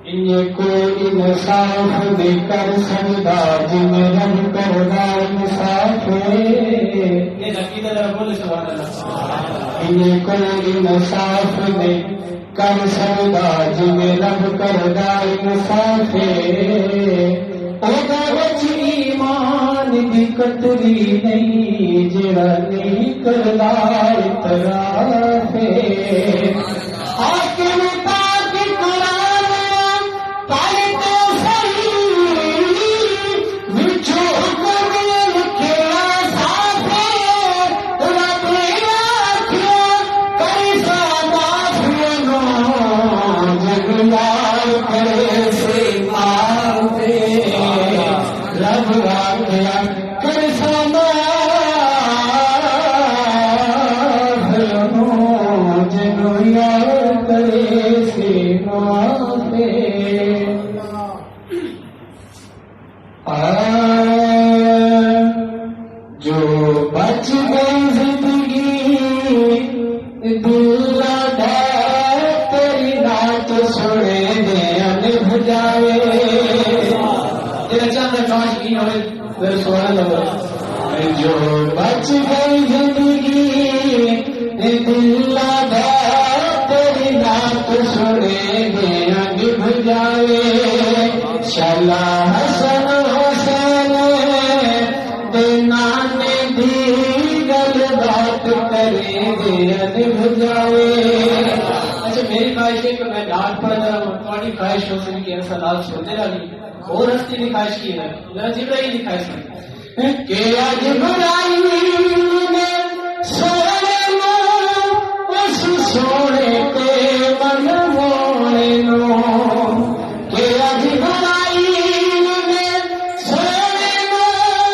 یہ کوئی انصاف نہیں کر سکتا جن رب کرنا انصاف یہ کوئی انصاف نہیں کر سکتا جن رب کرنا انصاف ایمان دی قطری نہیں جڑا نہیں کردا اعتراف حاکم پاک قرآن پاک صحیح وچھو حکم لکھیا صاف رب آکھیا کیسا معافیانو جگلال کرے سے معاف رب آکھیا کیسا جو بچ گئی زندگی دل لگا تیری نعت سنے دیا نبھ جائے تیرا چند کاش کی ہوئے پھر سوڑا لگا جو بچ گئی زندگی دل لگا تیری نعت سنے دیا نبھ جائے شالا حسن حسین نانے دی گل بات کرے دیا نبھ جائے اچھا میری خواہش ہے کہ میں ڈانٹ پڑ جا رہا ہوں تمہاری خواہش ہو سکتی ہے ایسا لال سنتے رہی اور ہستی کی خواہش کی ہے ذرا جبرائیل کی خواہش کی کہ جبرائیل نے سونے نو اس سونے کے من مونے نو کہ جبرائیل نے سونے نو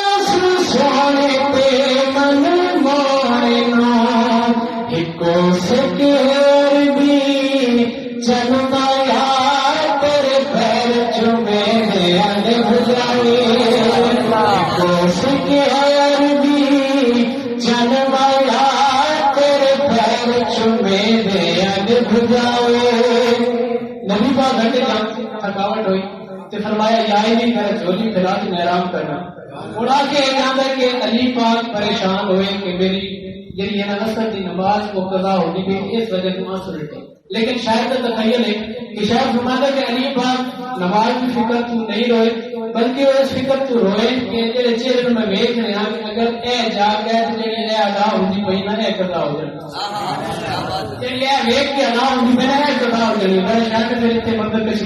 اس سونے کے من مونے نو ہکو سکیر بھی جنمایا تیرے پیر چومے دیا نبھ جائے ہکو سکیر بھی جنمایا تیرے پیر چومے دیا نبھ جائے نبی پاک گھنٹے کا تھکاوٹ ہوئی تو فرمایا یا ہی نہیں میرا جھولی پھیلا کے محرام کرنا اڑا کے اندر کے علی پاک پریشان ہوئے کہ میری جی ہے نصر کی نماز کو قضا ہونی بھی اس وجہ سے آنسو رٹے لیکن شاید کا تخیل ہے کہ شاید فرماتا کہ علی پاک نماز کی فکر تو نہیں روئے بلکہ وہ اس فکر تو روئے کہ تیرے چہرے میں دیکھ رہے ہیں کہ اگر اے جا گئے تو جڑی اے ادا ہوندی پئی نہ اے قضا ہو جانا جڑی اے ویکھ کے ادا ہوندی پئی نہ اے قضا ہو جانی میں شاید میرے تے مطلب کچھ